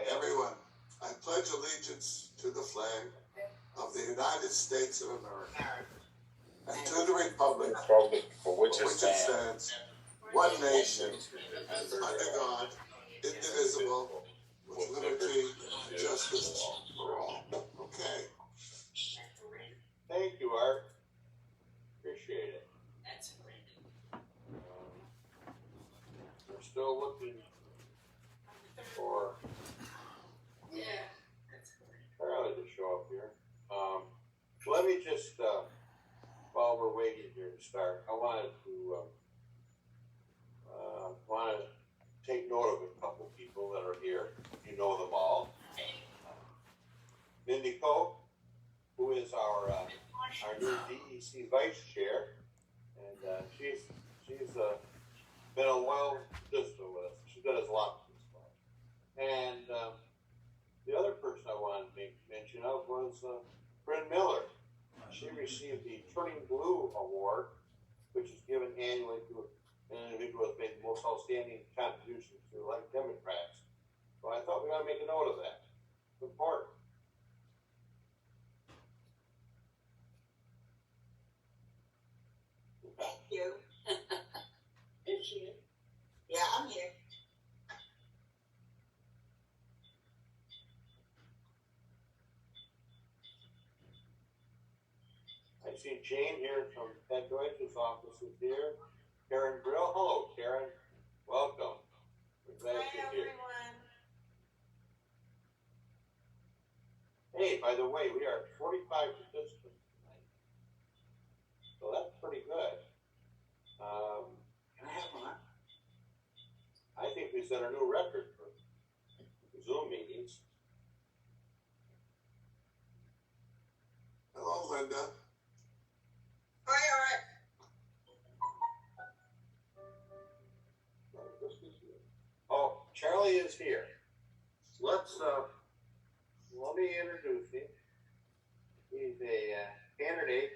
ahead. Everyone, I pledge allegiance to the flag of the United States of America and to the republic For which it stands, one nation, under God, indivisible, with liberty and justice for all. Okay. Thank you, Art. Appreciate it. We're still looking for Charlie to show up here. Let me just, while we're waiting here to start, I wanted to take note of a couple people that are here. You know them all. Mindy Coe, who is our new DEC vice chair, and she's been a loyal participant with us. She's done us a lot for this club. And the other person I wanted to make mention of was Bryn Miller. She received the Turning Blue Award, which is given annually to an individual who has made the most outstanding contributions to elect Democrats. So I thought we ought to make a note of that. It's important. Thank you. Is she? Yeah, I'm here. I see Jane here from Ted Deutsch's office is here. Karen Brill. Hello, Karen. Welcome. We're glad you're here. Hey, by the way, we are 45 participants tonight. So that's pretty good. Can I have one? I think we set a new record for Zoom meetings. Hello, Linda. Hi, Art. Oh, Charlie is here. Let's let me introduce him. He's a candidate.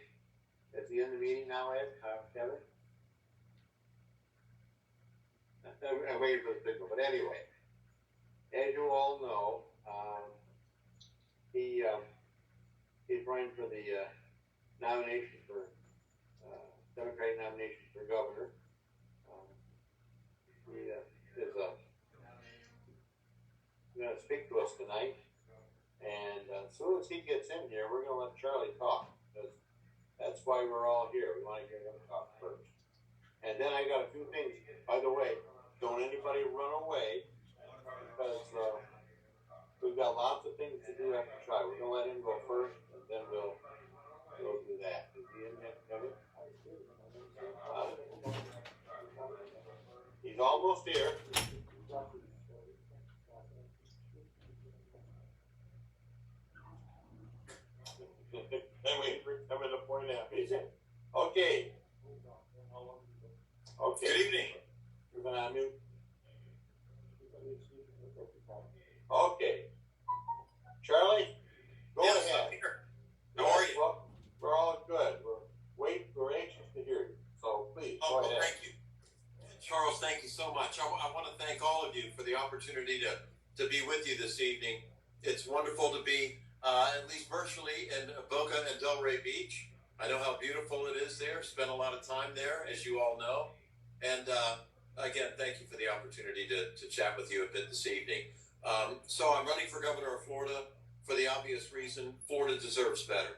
Is he in the meeting now, Ed? Kevin? I'm waiting for the signal, but anyway, as you all know, he's running for the nomination for Democratic nomination for governor. He is going to speak to us tonight, and as soon as he gets in here, we're going to let Charlie talk, because that's why we're all here. We want to hear him talk first. And then I got a few things. By the way, don't anybody run away, because we've got lots of things to do after Charlie. We're going to let him go first, and then we'll do that. Is he in there, Kevin? He's almost here. I'm waiting for him to point out. He's in. Okay. Okay. Good evening. You're going to unmute. Okay. Charlie, go Yes, ahead. I'm here. How are you? Well, we're all good. We're anxious to hear you. So please, Oh, go well, ahead. thank you. Charles, thank you so much. I want to thank all of you for the opportunity to be with you this evening. It's wonderful to be, at least virtually, in Boca and Delray Beach. I know how beautiful it is there. Spent a lot of time there, as you all know. And again, thank you for the opportunity to chat with you a bit this evening. So I'm running for governor of Florida for the obvious reason Florida deserves better.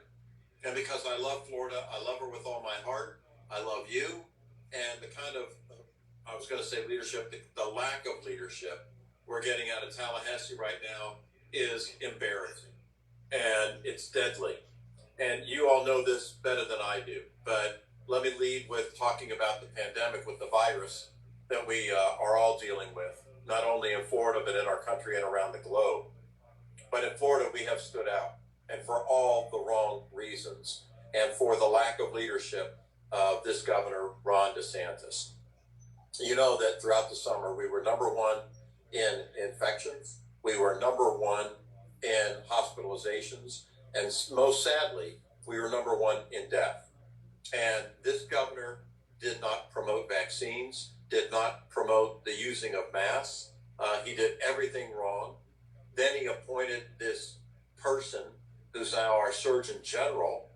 And because I love Florida, I love her with all my heart. I love you. And the kind of, I was going to say leadership, the lack of leadership we're getting out of Tallahassee right now is embarrassing. And it's deadly. And you all know this better than I do. But let me lead with talking about the pandemic with the virus that we are all dealing with, not only in Florida, but in our country and around the globe. But in Florida, we have stood out, and for all the wrong reasons, and for the lack of leadership of this governor, Ron DeSantis. You know that throughout the summer, we were number one in infections. We were number one in hospitalizations. And most sadly, we were number one in death. And this governor did not promote vaccines, did not promote the using of masks. He did everything wrong. Then he appointed this person who's now our Surgeon General,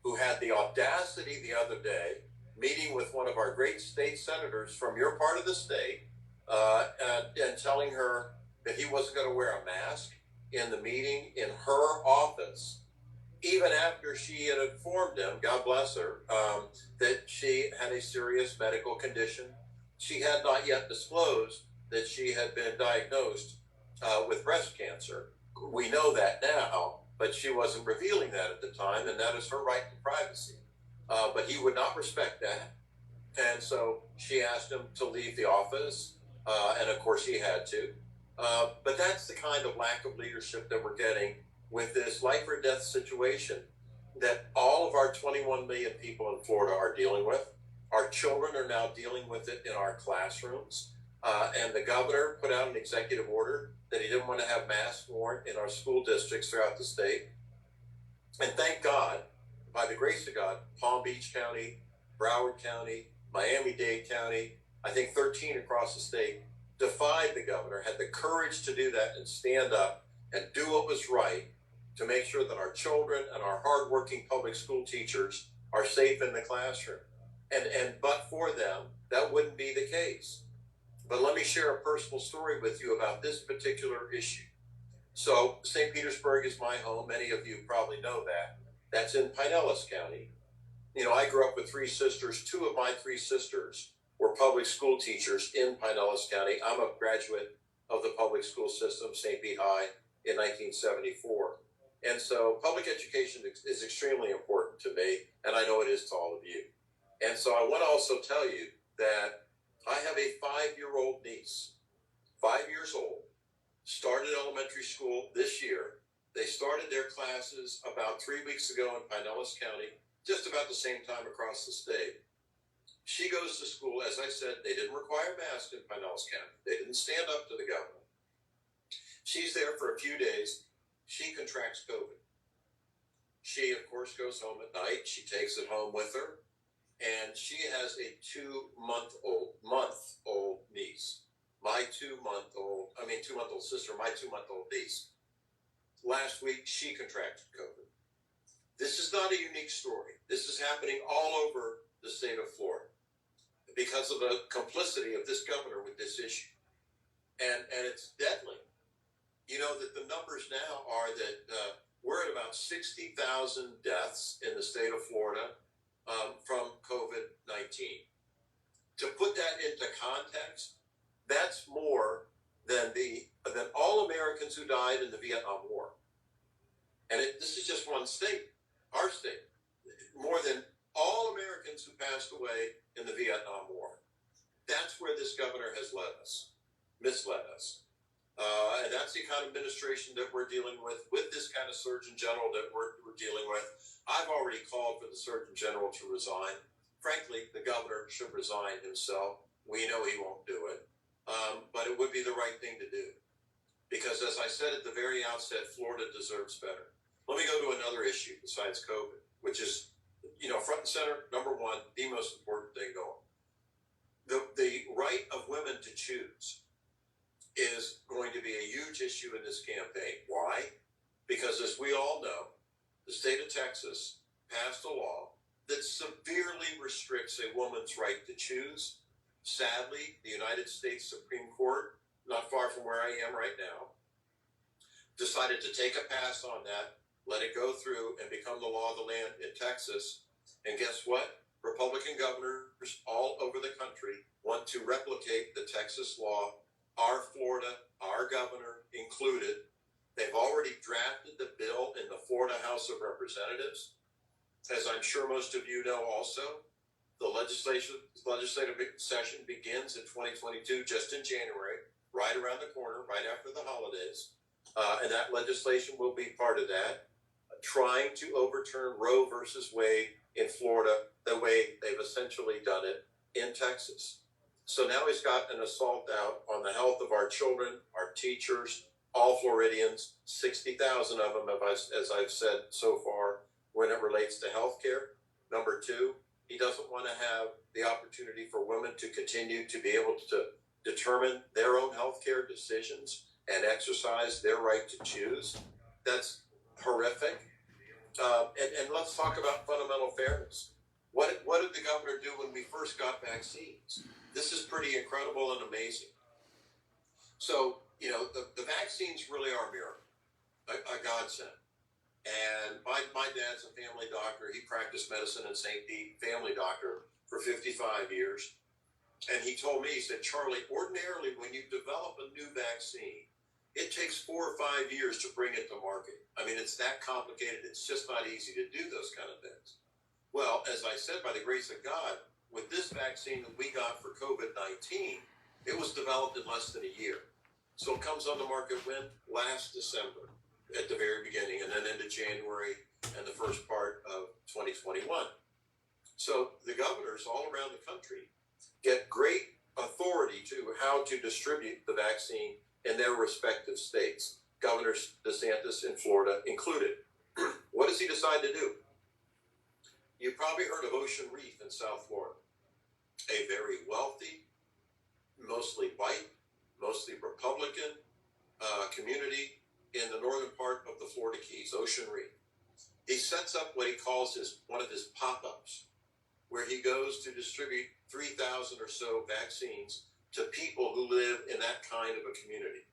who had the audacity the other day, meeting with one of our great state senators from your part of the state, and telling her that he wasn't going to wear a mask in the meeting in her office, even after she had informed him, God bless her, that she had a serious medical condition. She had not yet disclosed that she had been diagnosed with breast cancer. We know that now, but she wasn't revealing that at the time, and that is her right to privacy. But he would not respect that, and so she asked him to leave the office, and of course he had to. But that's the kind of lack of leadership that we're getting with this life or death situation that all of our 21 million people in Florida are dealing with. Our children are now dealing with it in our classrooms. And the governor put out an executive order that he didn't want to have masks worn in our school districts throughout the state. And thank God, by the grace of God, Palm Beach County, Broward County, Miami-Dade County, I think 13 across the state, defied the governor, had the courage to do that and stand up and do what was right to make sure that our children and our hardworking public school teachers are safe in the classroom. And but for them, that wouldn't be the case. But let me share a personal story with you about this particular issue. So St. Petersburg is my home. Many of you probably know that. That's in Pinellas County. You know, I grew up with three sisters. Two of my three sisters were public school teachers in Pinellas County. I'm a graduate of the public school system, St. Pete High, in 1974. And so public education is extremely important to me, and I know it is to all of you. And so I want to also tell you that I have a 5-year-old niece, 5 years old, started elementary school this year. They started their classes about 3 weeks ago in Pinellas County, just about the same time across the state. She goes to school, as I said, they didn't require masks in Pinellas County. They didn't stand up to the governor. She's there for a few days. She contracts COVID. She, of course, goes home at night. She takes it home with her. And she has a 2-month-old niece. My 2-month-old sister, my 2-month-old niece. Last week, she contracted COVID. This is not a unique story. This is happening all over the state of Florida because of the complicity of this governor with this issue. And it's deadly. You know that the numbers now are that we're at about 60,000 deaths in the state of Florida from COVID-19. To put that into context, that's more than all Americans who died in the Vietnam War. And this is just one state, our state. More than all Americans who passed away in the Vietnam War. That's where this governor has misled us. And that's the kind of administration that we're dealing with this kind of Surgeon General that we're dealing with. I've already called for the Surgeon General to resign. Frankly, the governor should resign himself. We know he won't do it. But it would be the right thing to do. Because as I said at the very outset, Florida deserves better. Let me go to another issue besides COVID, which is, front and center, number one, the most important thing going. The right of women to choose is going to be a huge issue in this campaign. Why? Because as we all know, the state of Texas passed a law that severely restricts a woman's right to choose. Sadly, the United States Supreme Court, not far from where I am right now, decided to take a pass on that, let it go through and become the law of the land in Texas. And guess what? Republican governors all over the country want to replicate the Texas law. Our Florida, our governor included. They've already drafted the bill in the Florida House of Representatives. As I'm sure most of you know also, the legislative session begins in 2022, just in January, right around the corner, right after the holidays. And that legislation will be part of that, trying to overturn Roe versus Wade in Florida the way they've essentially done it in Texas. So now he's got an assault out on the health of our children, our teachers, all Floridians, 60,000 of them, as I've said so far, when it relates to healthcare. Number two, he doesn't want to have the opportunity for women to continue to be able to determine their own healthcare decisions and exercise their right to choose. That's horrific. And let's talk about fundamental fairness. What did the governor do when we first got vaccines? This is pretty incredible and amazing. So, the vaccines really are a miracle, a godsend. And my dad's a family doctor. He practiced medicine in St. Pete, family doctor for 55 years. And he told me, he said, Charlie, ordinarily when you develop a new vaccine, it takes 4 or 5 years to bring it to market. I mean, it's that complicated. It's just not easy to do those kind of things. Well, as I said, by the grace of God, with this vaccine that we got for COVID-19, it was developed in less than a year. So it comes on the market when? Last December, at the very beginning, and then into January and the first part of 2021. So the governors all around the country get great authority to how to distribute the vaccine in their respective states. Governor DeSantis in Florida included. What does he decide to do? You've probably heard of Ocean Reef in South Florida. A very wealthy, mostly white, mostly Republican community in the northern part of the Florida Keys, Ocean Reef. He sets up what he calls one of his pop-ups, where he goes to distribute 3,000 or so vaccines to people who live in that kind of a community.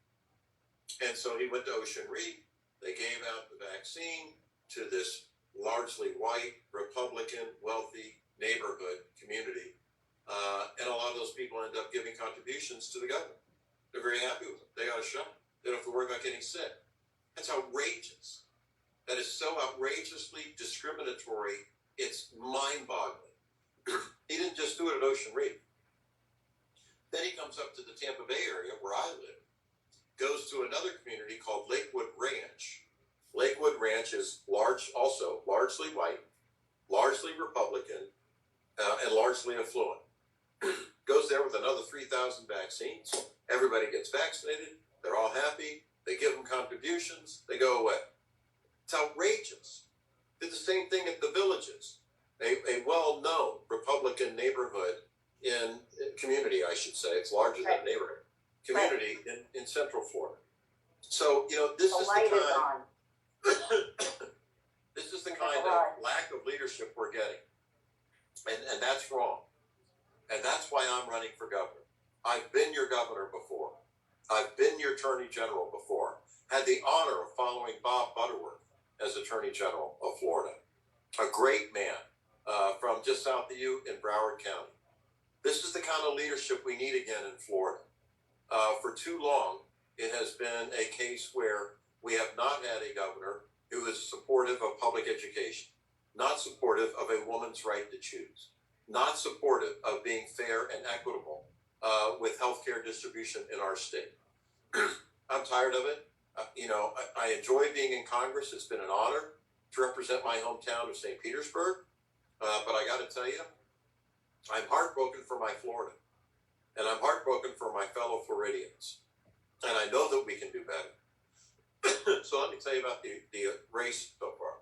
And so he went to Ocean Reef. They gave out the vaccine to this largely white, Republican, wealthy neighborhood community. And a lot of those people end up giving contributions to the government. They're very happy with them. They got a shot. They don't have to worry about getting sick. That's outrageous. That is so outrageously discriminatory, it's mind-boggling. He didn't just do it at Ocean Reef. Then he comes up to the Tampa Bay area where I live, goes to another community called Lakewood Ranch. Lakewood Ranch is also largely white, largely Republican, and largely affluent. Goes there with another 3,000 vaccines. Everybody gets vaccinated. They're all happy. They give them contributions. They go away. It's outrageous. Did the same thing at the Villages, a well-known Republican neighborhood community, I should say. It's larger than neighborhood. Community in Central Florida. So, this is the kind this is the kind of lack of leadership we're getting. And that's wrong. And that's why I'm running for governor. I've been your governor before. I've been your attorney general before. Had the honor of following Bob Butterworth as attorney general of Florida. A great man from just south of you in Broward County. This is the kind of leadership we need again in Florida. For too long, it has been a case where we have not had a governor who is supportive of public education, not supportive of a woman's right to choose, not supportive of being fair and equitable with healthcare distribution in our state. I'm tired of it. I enjoy being in Congress. It's been an honor to represent my hometown of St. Petersburg. But I got to tell you, I'm heartbroken for my Florida. And I'm heartbroken for my fellow Floridians. And I know that we can do better. So let me tell you about the race so far.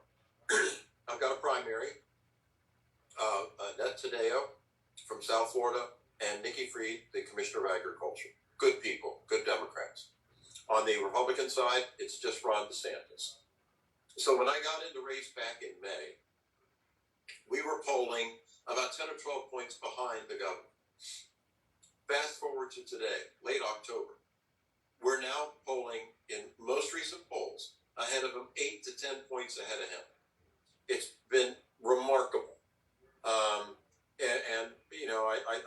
I've got a primary. Annette Tadeo from South Florida and Nikki Fried, the Commissioner of Agriculture. Good people, good Democrats. On the Republican side, it's just Ron DeSantis. So when I got into race back in May, we were polling about 10 or 12 points behind the governor. Fast forward to today, late October. We're now polling, in most recent polls, ahead of him, 8 to 10 points ahead of him. It's been remarkable.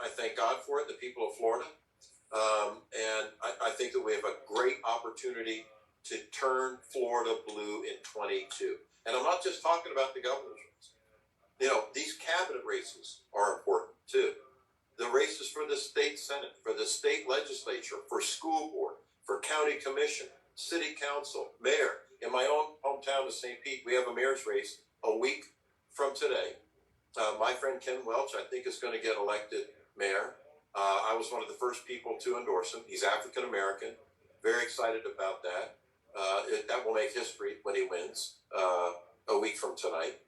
I thank God for it, the people of Florida. And I think that we have a great opportunity to turn Florida blue in 22. And I'm not just talking about the governor's race. These cabinet races are important too. The races for the state senate, for the state legislature, for school board, for county commission, city council, mayor. In my own hometown of St. Pete, we have a mayor's race a week from today. My friend Ken Welch, I think, is going to get elected mayor. I was one of the first people to endorse him. He's African American. Very excited about that. That will make history when he wins a week from tonight.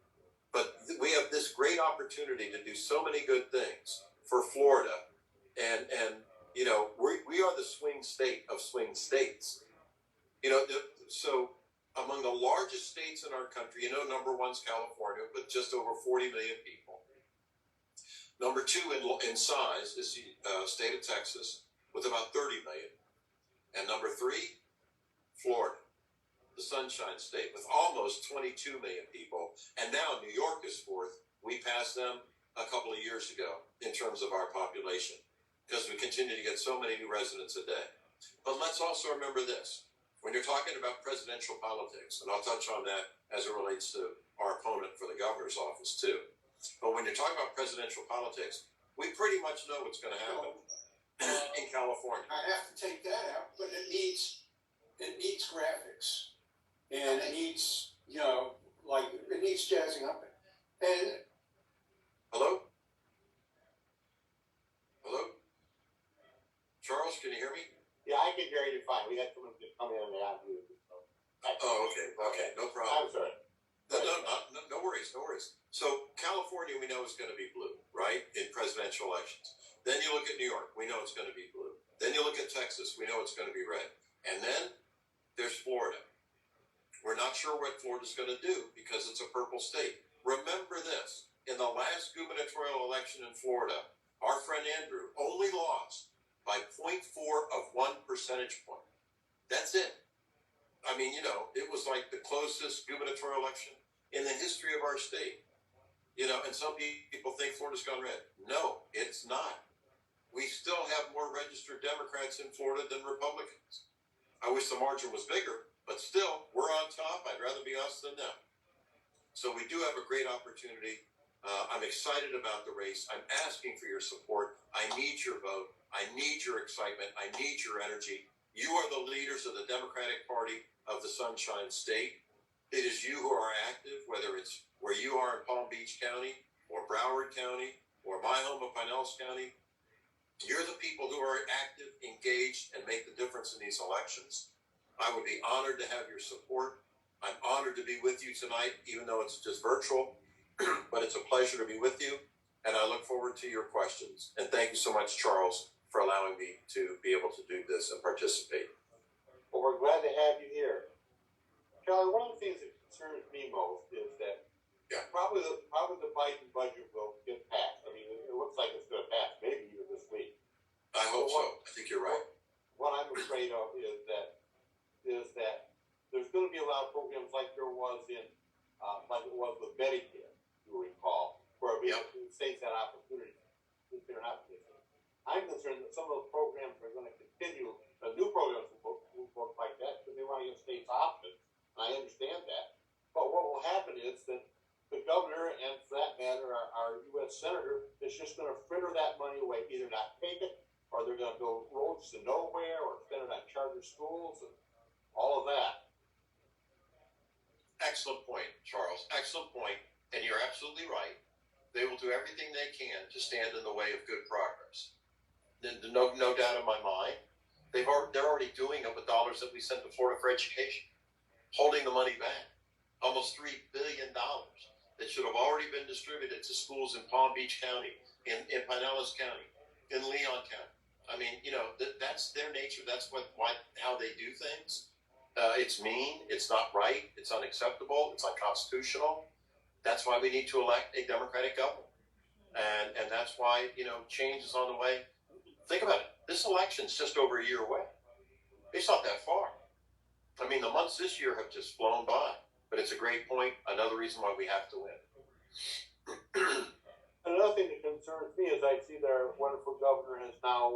But we have this great opportunity to do so many good things for Florida. And we are the swing state of swing states. So among the largest states in our country, number one's California, with just over 40 million people. Number two in size is the state of Texas, with about 30 million. And number three, Florida, the Sunshine State, with almost 22 million people. And now New York is fourth. We passed them a couple of years ago in terms of our population, because we continue to get so many new residents a day. But let's also remember this. When you're talking about presidential politics, and I'll touch on that as it relates to our opponent for the governor's office too. But when you're talking about presidential politics, we pretty much know what's going to happen in California. I have to take that out, but it needs graphics, and it needs it needs jazzing up. And hello, Charles, can you hear me? Yeah, I can hear you fine. We had someone just come in and they out here. Oh, okay, no problem. I'm sorry. No worries. So California, we know is going to be blue, right, in presidential elections. Then you look at New York, we know it's going to be blue. Then you look at Texas, we know it's going to be red. And then there's Florida. We're not sure what Florida's going to do because it's a purple state. Remember this, in the last gubernatorial election in Florida, our friend Andrew only lost by 0.4 of 1 percentage point. That's it. I mean, it was like the closest gubernatorial election in the history of our state. And some people think Florida's gone red. No, it's not. We still have more registered Democrats in Florida than Republicans. I wish the margin was bigger, but still, we're on top. I'd rather be us than them. So we do have a great opportunity. I'm excited about the race. I'm asking for your support. I need your vote. I need your excitement. I need your energy. You are the leaders of the Democratic Party of the Sunshine State. It is you who are active, whether it's where you are in Palm Beach County or Broward County or my home of Pinellas County. You're the people who are active, engaged, and make the difference in these elections. I would be honored to have your support. I'm honored to be with you tonight, even though it's just virtual, but it's a pleasure to be with you, and I look forward to your questions. And thank you so much, Charles, for allowing me to be able to do this and participate. Well, we're glad to have you here. Charlie, one of the things that concerns me most is that probably the Biden budget will get passed. I mean, it looks like it's going to pass, maybe even this week. I hope so. I think you're right. What I'm afraid of is that there's going to be a lot of programs like there was like it was with Medicare, you recall, where the states had opportunities. They're not. I'm concerned that some of those programs are going to continue. The new programs will work like that because they want to give states options. I understand that. But what will happen is that the governor, and for that matter, our U.S. senator, is just going to fritter that money away, either not take it, or they're going to build roads to nowhere, or spend it on charter schools, and all of that. Excellent point, Charles. Excellent point. And you're absolutely right. They will do everything they can to stand in the way of good progress. No doubt in my mind. They're already doing it with dollars that we send to Florida for education, holding the money back. Almost $3 billion that should have already been distributed to schools in Palm Beach County, in Pinellas County, in Leon County. I mean, that's their nature. That's how they do things. It's mean. It's not right. It's unacceptable. It's unconstitutional. That's why we need to elect a Democratic government. And that's why, change is on the way. Think about it. This election's just over a year away. It's not that far. I mean, the months this year have just flown by. But it's a great point. Another reason why we have to win. Another thing that concerns me is I see that our wonderful governor has now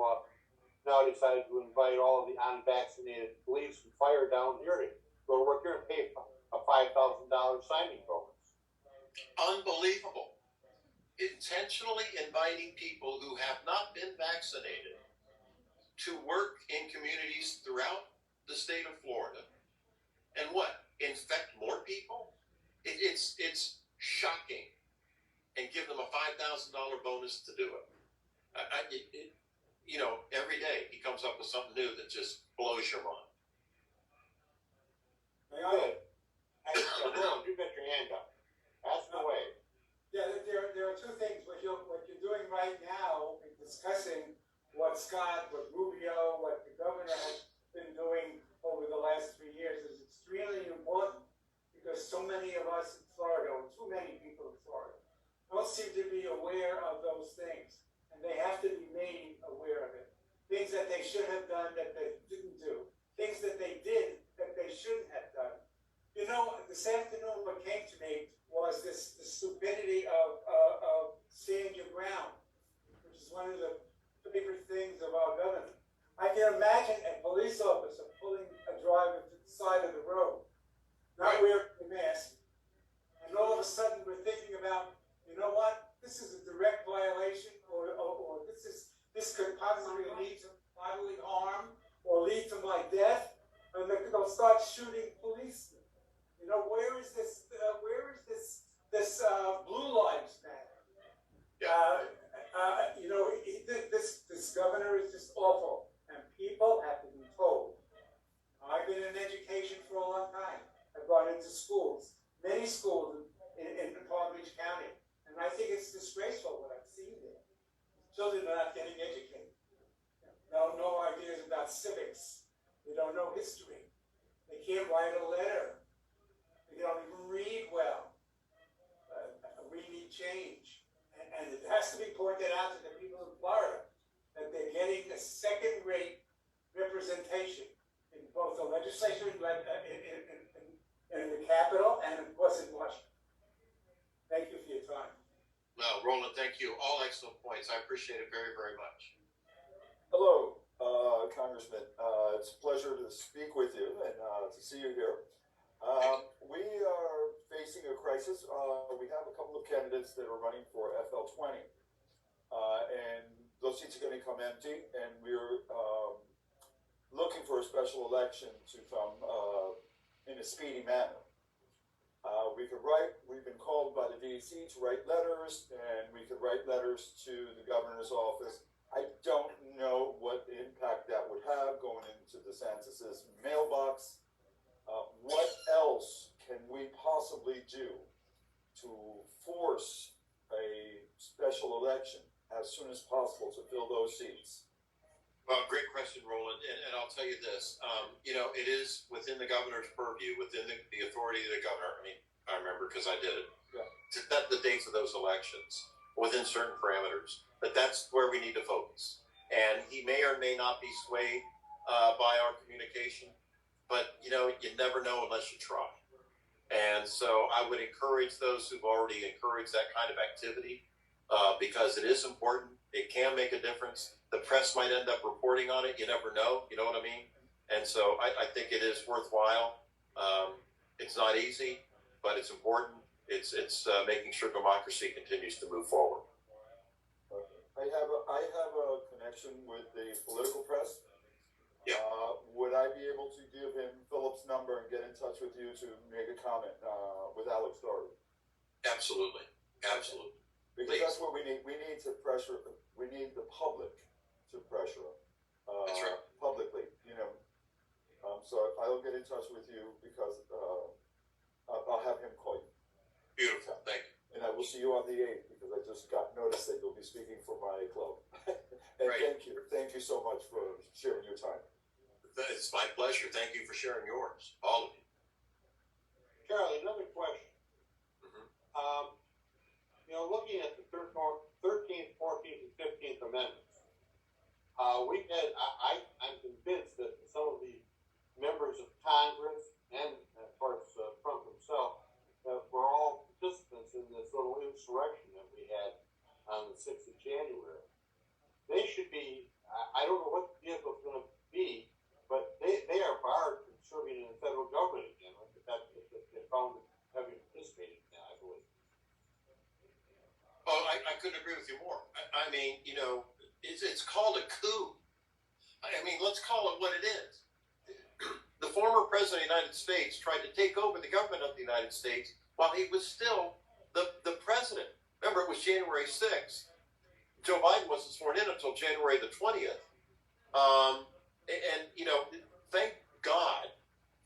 decided to invite all of the unvaccinated police and fire down here to go to work here and pay a $5,000 signing bonus. Unbelievable. Intentionally inviting people who have not been vaccinated to work in communities throughout the state of Florida. And what? Infect more people? It's shocking. And give them a $5,000 bonus to do it. Every day he comes up with something new that just blows your mind. Good. Harold, you got your hand up. Ask away. Yeah, there are two things. What you're doing right now in discussing what Scott, what Rubio, what the governor has been doing over the last 3 years. this afternoon what came to me was the stupidity of stand your ground, which is one of the favorite things of our government. I can imagine a police officer pulling a driver to the side of the road, not wearing a mask, and all of a sudden we're thinking about, you know what, this is a direct violation, or this could possibly lead to bodily harm, or lead to my death, and they'll start shooting policemen. You know, where is this Blue Lives Matter? You know, this governor is just awful, and people have to be told. I've been in education for a long time. I've gone into schools, many schools in Palm Beach County, and I think it's disgraceful what I've seen there. Children are not getting educated. No ideas about civics. They don't know history. They can't write a letter. They don't even read well. We need change. And it has to be pointed out to the people in Florida that they're getting a second-rate representation in both the legislature in the Capitol and, of course, in Washington. Thank you for your time. No, Roland, thank you. All excellent points. I appreciate it very, very much. Hello, Congressman. It's a pleasure to speak with you and to see you here. We are facing a crisis. We have a couple of candidates that are running for FL20, and those seats are going to come empty, and we're looking for a special election to come in a speedy manner. We've been called by the DC to write letters, and we could write letters to the governor's office. I don't know what impact that would have going into DeSantis's mailbox. What else can we possibly do to force a special election as soon as possible to fill those seats? Well, great question, Roland. And I'll tell you this, you know, it is within the governor's purview, within the authority of the governor. I mean, I remember because I did it, to set the dates of those elections within certain parameters. But that's where we need to focus. And he may or may not be swayed by our communication. But, you know, you never know unless you try. And so I would encourage those who've already encouraged that kind of activity because it is important. It can make a difference. The press might end up reporting on it. You never know. You know what I mean? And so I think it is worthwhile. It's not easy, but it's important. It's making sure democracy continues to move forward. I have a connection with the political press. Yeah. Would I be able to give him Philip's number and get in touch with you to make a comment with Alex Doherty? Absolutely. Absolutely. Because Please. that's what we need. We need to pressure. We need the public to pressure. That's right. Publicly, you know. So I'll get in touch with you because I'll have him call you. Beautiful. Thank you. And I will see you on the 8th because I just got notice that you'll be speaking for my club. And Right. Thank you so much for sharing your time. It's my pleasure. Thank you for sharing yours, all of you. Charlie, another question. Mm-hmm. You know, looking at the 13th, 14th, and 15th Amendments, I'm convinced that some of the members of Congress and, of course, Trump himself, were all participants in this little insurrection that we had on the 6th of January. They should be, I don't know what the vehicle is going to be, but they are barred from serving in the federal government again. If they're found having participated in that, I believe. Oh, I couldn't agree with you more. I mean, you know, it's called a coup. I mean, let's call it what it is. The former president of the United States tried to take over the government of the United States while he was still the president. Remember, it was January 6th. Joe Biden wasn't sworn in until January the 20th. And, you know, thank God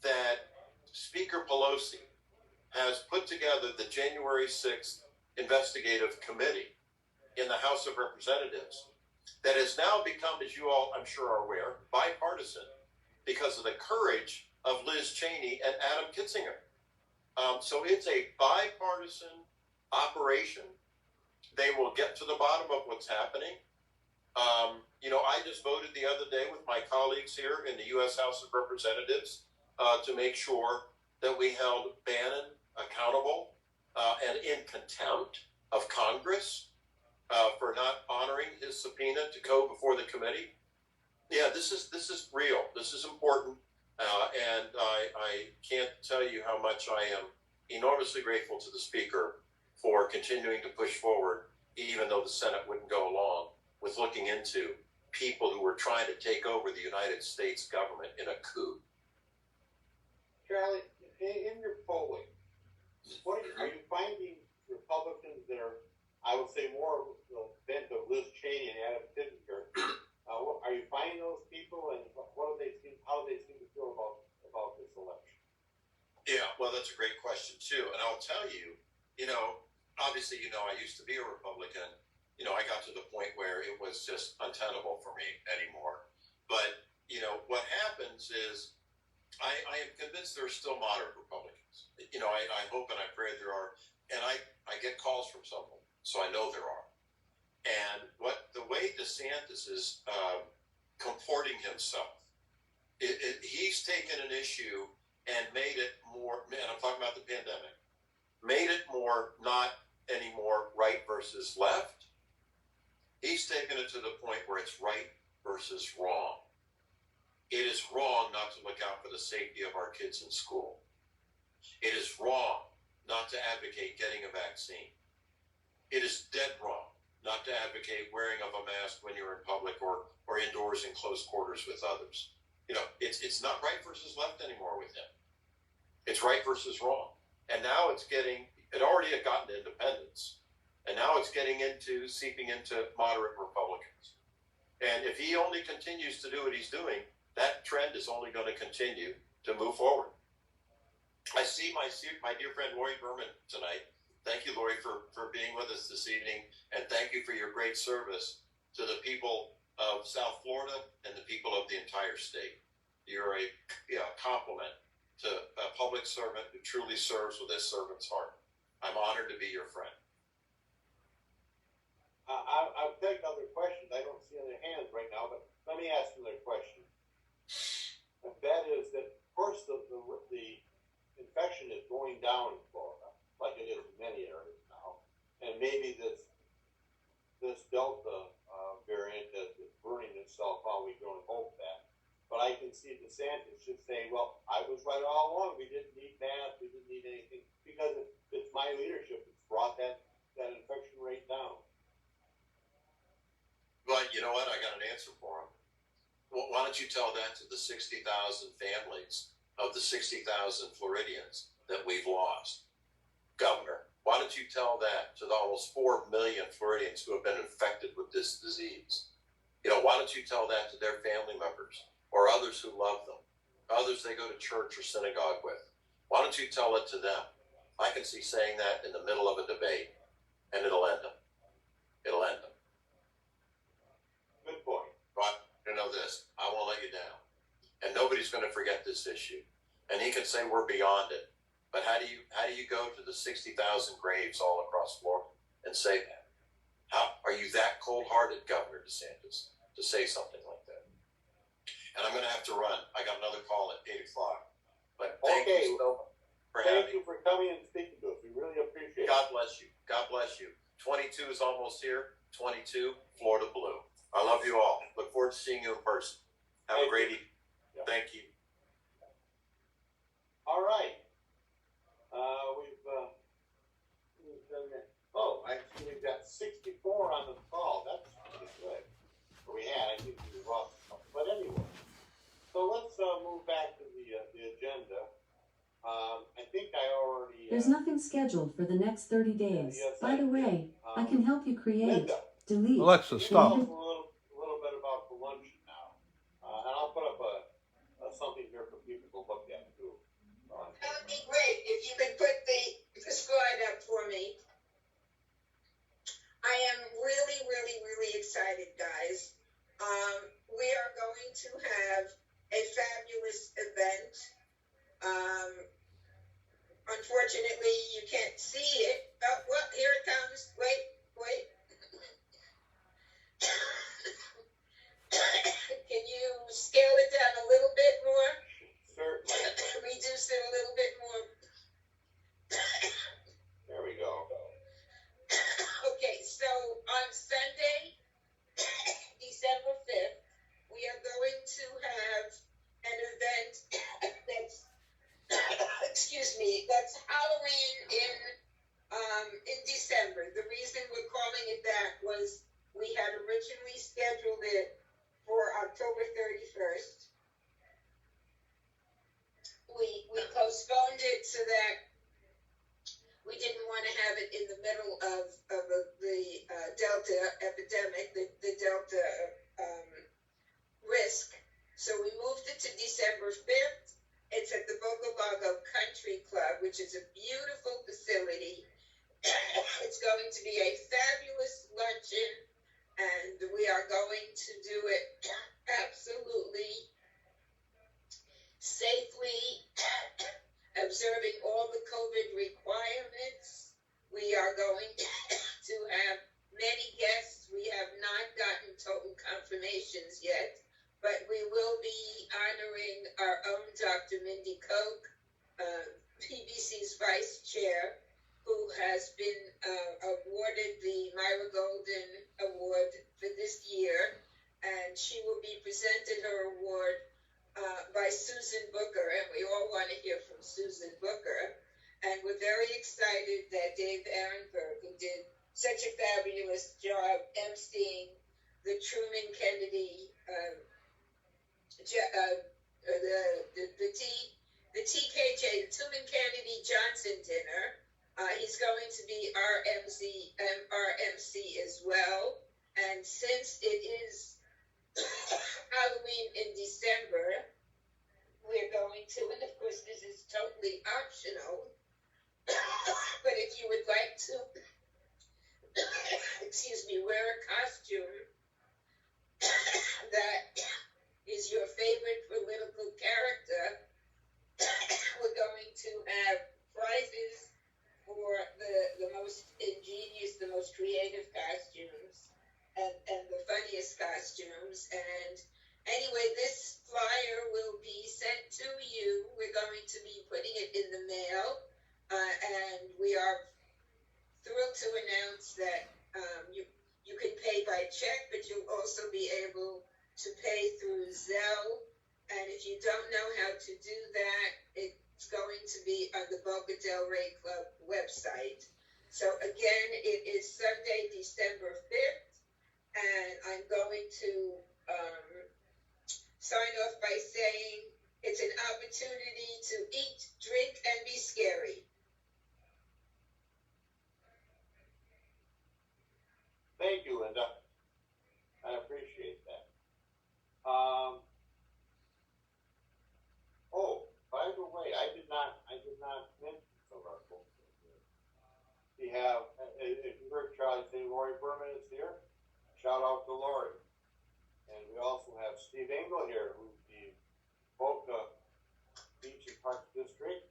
that Speaker Pelosi has put together the January 6th investigative committee in the House of Representatives that has now become, as you all I'm sure are aware, bipartisan because of the courage of Liz Cheney and Adam Kinzinger. So it's a bipartisan operation. They will get to the bottom of what's happening. You know, I just voted the other day with my colleagues here in the U.S. House of Representatives to make sure that we held Bannon accountable and in contempt of Congress for not honoring his subpoena to go before the committee. Yeah, this is real. This is important, and I can't tell you how much I am enormously grateful to the Speaker for continuing to push forward, even though the Senate wouldn't go along with looking into people who were trying to take over the United States government in a coup. Charlie, in your polling, are you finding Republicans that are, I would say, more bent of Liz Cheney and Adam Kinzinger? Are you finding those people, and how do they seem to feel about this election? Yeah, well, that's a great question too, and I'll tell you, obviously, I used to be a Republican. I got to the point where it was just untenable for me anymore. But what happens is, I am convinced there are still moderate Republicans. I hope and I pray there are, and I get calls from some of them, so I know there are. And the way DeSantis is comporting himself, he's taken an issue and made it more, and I'm talking about the pandemic, made it more not anymore right versus left. He's taken it to the point where it's right versus wrong. It is wrong not to look out for the safety of our kids in school. It is wrong not to advocate getting a vaccine. It is dead wrong not to advocate wearing of a mask when you're in public or indoors in close quarters with others. It's not right versus left anymore with him. It's right versus wrong. And now it already had gotten to independents, and now it's seeping into moderate Republicans. And if he only continues to do what he's doing, that trend is only going to continue to move forward. I see my dear friend Lori Berman tonight. Thank you, Lori, for being with us this evening, and thank you for your great service to the people of South Florida and the people of the entire state. You're a compliment to a public servant who truly serves with a servant's heart. I'm honored to be your friend. I'll take other questions. I don't see any hands right now, but let me ask another question. And that is that, of course, the infection is going down in Florida, like it is in many areas now, and maybe this Delta variant is burning itself out. We don't hope that. But I can see DeSantis just saying, well, I was right all along. We didn't need masks. We didn't need anything, because it's my leadership that's brought that infection rate down. But you know what? I got an answer for him. Well, why don't you tell that to the 60,000 families of the 60,000 Floridians that we've lost? Governor, why don't you tell that to the almost 4 million Floridians who have been infected with this disease? Why don't you tell that to their family members or others who love them, others they go to church or synagogue with? Why don't you tell it to them? I can see saying that in the middle of a debate, and it'll end them. It'll end them. Good point. But know this, I won't let you down. And nobody's going to forget this issue. And he can say we're beyond it. But how do you go to the 60,000 graves all across Florida and say that? How are you that cold-hearted, Governor DeSantis, to say something like that? And I'm going to have to run. I got another call at 8 o'clock. But thank you so much for having me. Thank you for coming and speaking to us. We really appreciate it. God bless you. God bless you. 22 is almost here. 22, Florida Blue. I love you all. Look forward to seeing you in person. Have a great evening. Yeah. Thank you. All right. We've got 64 on the call. That's pretty good. I think we lost some. But anyway, so let's move back to the agenda. I think I already. There's nothing scheduled for the next 30 days. Yes, By the way, I can help you create, Linda, delete. Alexa, stop. a little bit about the luncheon now, and I'll put up something here for people to look at too. That would be great if you could put the slide up for me. I am really, really, really excited, guys. We are going to have a fabulous event. Unfortunately, you can't see it. Oh, well, here it comes. Wait. Can you scale it down a little bit more? Certainly. Reduce it a little bit more. that's Halloween in December. The reason we're calling it that was we had originally scheduled it for October 31st. We postponed it so that we didn't want to have it in the middle of the Delta epidemic, the Delta risk. So we moved it to December 5th. It's at the Boca Country Club, which is a beautiful facility. It's going to be a fabulous luncheon, and we are going to do it absolutely safely, observing all the COVID requirements. We are going to have many guests. We have not gotten total confirmations yet, but we will be honoring our own Dr. Mindy Koch, PBC's vice chair, who has been awarded the Myra Golden Award for this year, and she will be presented her award by Susan Booker, and we all want to hear from Susan Booker. And we're very excited that Dave Ehrenberg, who did such a fabulous job emceeing the Truman Kennedy, the TKJ, the Truman Kennedy Johnson dinner. He's going to be our MC as well. And since it is Halloween in December, we're going to, and of course this is totally optional, but if you would like to, wear a costume that is your favorite political character, we're going to have prizes for the most ingenious, the most creative costumes, and the funniest costumes. And anyway, this flyer will be sent to you. We're going to be putting it in the mail, and we are thrilled to announce that you can pay by check, but you'll also be able to pay through Zelle. And if you don't know how to do that, it's going to be on the Boca Delray Club website. So again, it is Sunday, December 5th, and I'm going to sign off by saying it's an opportunity to eat, drink, and be scary. Thank you, Linda. I appreciate that. By the way, I did not mention some of our folks here. We have, if you heard Charlie say Lori Berman is here, shout out to Lori. And we also have Steve Engel here, who's the Boca Beach and Park District.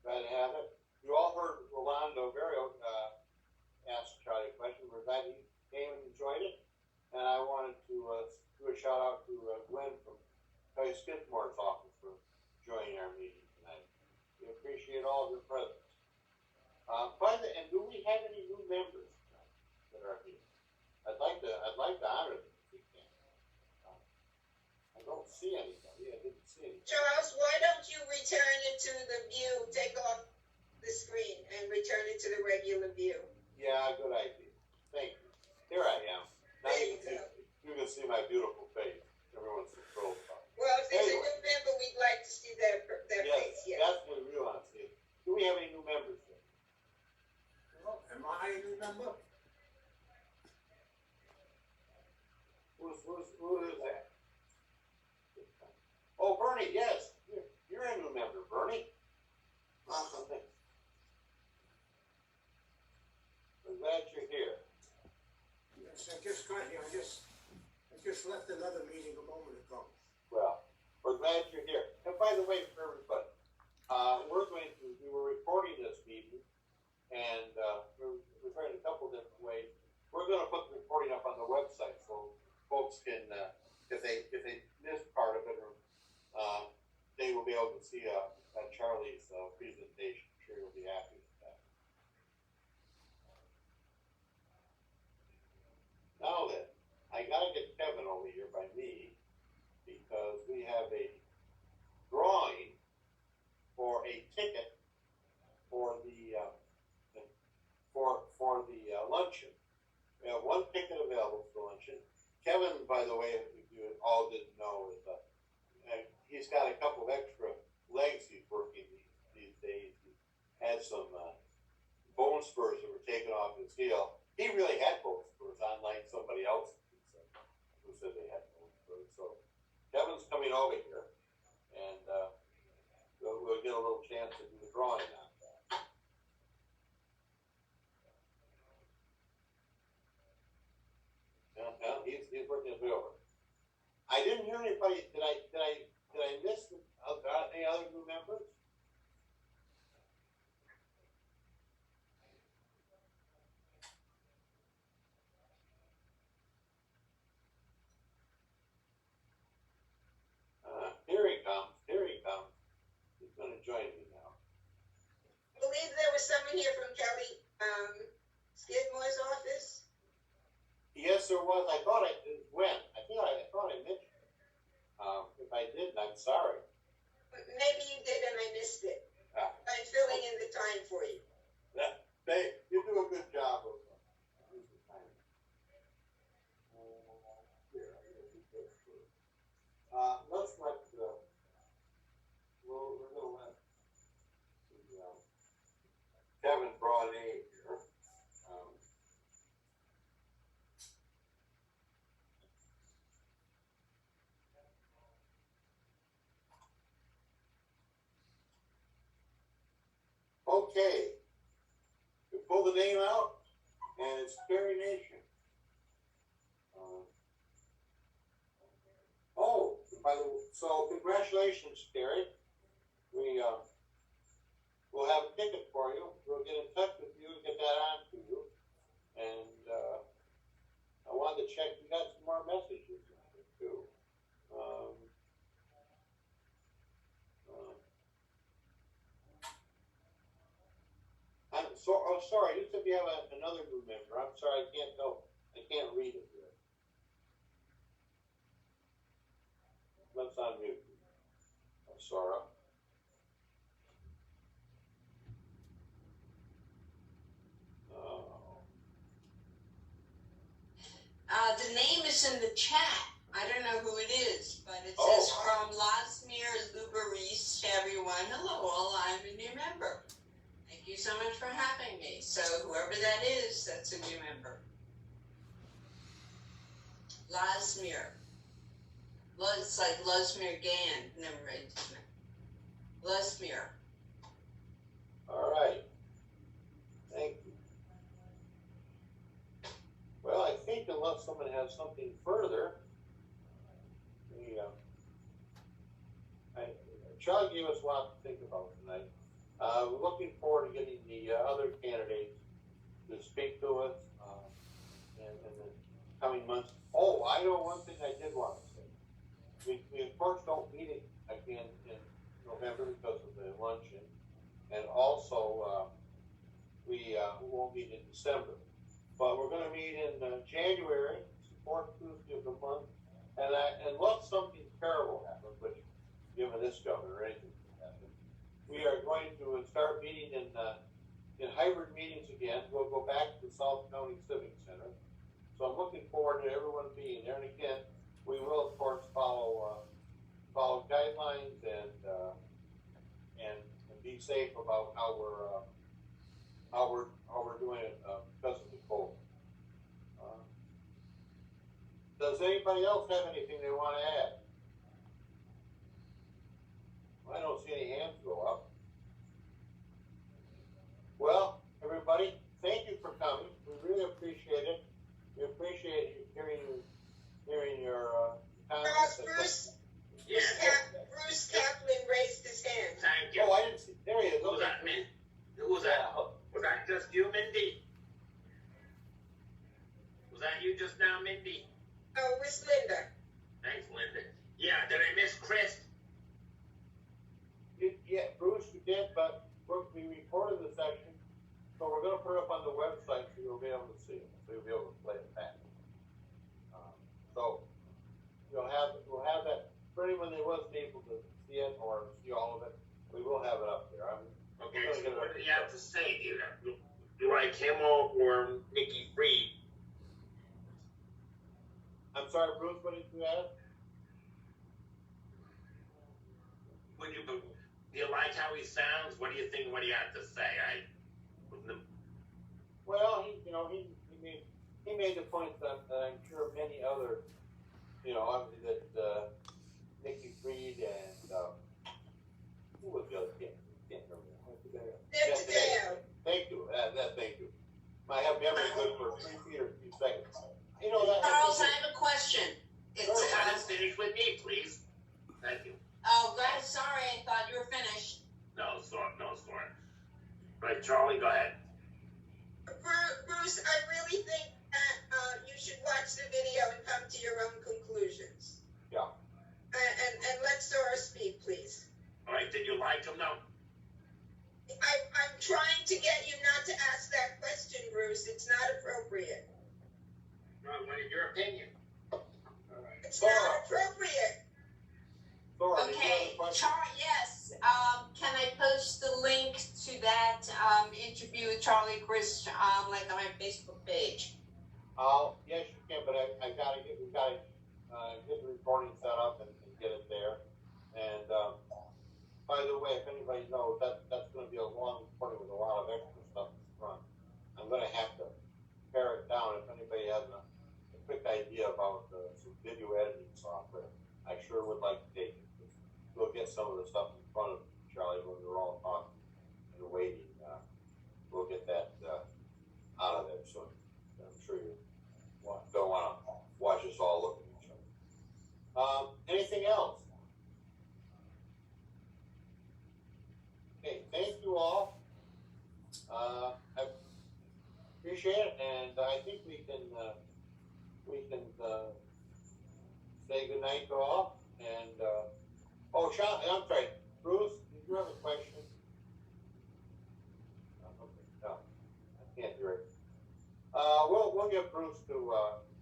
Glad to have it. You all heard Rolando Verio ask Charlie a question. We're glad he came and enjoyed it. And I wanted to do a shout out to Glenn from Kelly Skidmore's office for joining our meeting tonight. We appreciate all of your presence. And do we have any new members that are here? I'd like to honor them if we can. I don't see anybody. I didn't see anybody. Charles, why don't you return it to the view, take off the screen and return it to the regular view? Yeah, good idea. Thank you. Here I am. Now There you can see my beautiful face. Everyone's so thrilled about it. Well, if there's Anyway. a new member, we'd like to see that face, yes. That's what we want to see. Do we have any new members here? Well, am I a new member? Who is that? Oh, Bernie, yes. You're a new member, Bernie. Thanks. I'm glad you're here. Yes, I just got here. I just left another meeting a moment ago. Well, we're glad you're here. And by the way, for everybody, we were recording this meeting, and we're recording a couple different ways. We're going to put the recording up on the website so folks can, if they missed part of it, or they will be able to see Charlie's presentation. I'm sure you'll be happy with that. Now then, I gotta get Kevin over here by me, because we have a drawing for a ticket ticket available for luncheon. Kevin, by the way, if you all didn't know, is he's got a couple of extra legs he's working these days. He had some bone spurs that were taken off his heel. He really had bone spurs, unlike somebody else who said they had bone spurs. So Kevin's coming over here, and we'll get a little chance to do the drawing on that. Yeah, he's working his way over. I didn't hear anybody. Did I miss any other new members? Here he comes. Here he comes. He's going to join me now. I believe there was someone here from Kelly Skidmore's office. Yes, there was. I thought I did. When? I thought I mentioned it. If I didn't, I'm sorry. Maybe you did and I missed it. I'm filling in the time for you. You do a good job of using time. Let's let we're going to let Kevin brought in here. Okay. We pull the name out, and it's Perry Nation. So congratulations, Terry. We'll have a ticket for you. We'll get in touch with you and get that on to you. And I wanted to check. We got some more messages too. Sorry. You said you have another new member. I'm sorry. I can't tell. I can't read it here. Let's unmute you. I'm sorry. The name is in the chat. I don't know who it is, but it says from Lasmir Luberis to everyone. Hello, all. I'm a new member. Thank you so much for having me. So whoever that is, that's a new member. Lasmir. It's like Lasmir Gand. Never read his name. Lasmir. All right. Thank you. Well, I think unless someone has something further, Charlie gave us a lot to think about tonight. We're looking forward to getting the other candidates to speak to us in the coming months. Oh, I know one thing I did want to say. We of course don't meet again in November because of the luncheon, and also we won't meet in December. But we're going to meet in January, it's the fourth Tuesday of the month, and unless something terrible happens, which given this governor, anything can happen, we are going to start meeting in hybrid meetings again. We'll go back to the South County Civic Center. So I'm looking forward to everyone being there. And again, we will of course follow guidelines and be safe about how we're doing it because of the cold. Does anybody else have anything they want to add? I don't see any hands go up. Well, everybody, thank you for coming. We really appreciate it. We appreciate you hearing your comments. Bruce Kaplan raised his hand. Thank you. Oh, I didn't see. There he is. Who was that, Mindy? Who was that? Was that just you, Mindy? Was that you just now, Mindy? Oh, where's Linda? Thanks, Linda. Yeah, did I miss Crist? Yeah, Bruce, we did, but we recorded the session, so we're going to put it up on the website so you'll be able to see it, so you'll be able to play it back. So we'll have that for anyone that wasn't able to see it or see all of it. We will have it up there. Okay, so what do you have to say? Do you like him or Nikki Fried? sorry, Bruce, what did you ask? Do you like how he sounds? What do you think? What do you have to say? Well, he made the point that I'm sure many other, that Nikki Freed and who was the other kid? Can't remember. Thank you. Thank you. I have memory good for 3 feet or 3 seconds. Charles, I have a question. Let us finish with me, please. Thank you. Oh, God, sorry, I thought you were finished. No, sorry. Right, Charlie, go ahead. Bruce, I really think that you should watch the video and come to your own conclusions. Yeah. And let Sora speak, please. All right, did you like him? No. I'm trying to get you not to ask that question, Bruce. It's not appropriate. Well, what is your opinion? It's not appropriate. Sora, Okay, yes. Can I post the link to that interview with Charlie Crist like on my Facebook page? Yes, you can, but we gotta get the recording set up and get it there. And by the way, if anybody knows, that's going to be a long recording with a lot of extra stuff in front. I'm going to have to pare it down. If anybody has a quick idea about some video editing software, I sure would like to take it. We'll get some of the stuff in front of Charlie when we're all talking and waiting. We'll get that out of there. So I'm sure you don't want to watch us all look at each other. Anything else? Okay, thank you all. I appreciate it, and I think we can say good night to all. And Sean, I'm sorry, Bruce, did you have a question? Okay, no, I can't hear it. We'll get Bruce to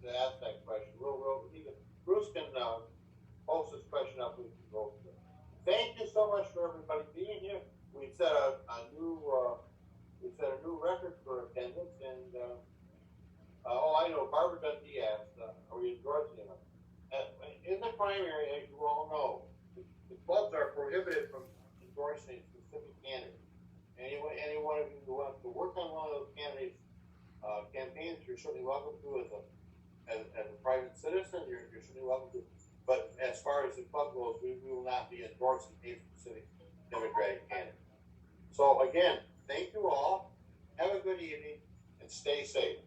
ask that question. Bruce can post this question up. We can go through it. Thank you so much for everybody being here. We set a new record for attendance, and I know Barbara Dundee asked, are we endorsing them? In the primary, as you all know, the clubs are prohibited from endorsing a specific candidate. Anyone of you who wants to work on one of those candidates' campaigns, you're certainly welcome to as a private citizen. You're certainly welcome to. But as far as the club goes, we will not be endorsing a specific Democratic candidate. So again, thank you all. Have a good evening and stay safe.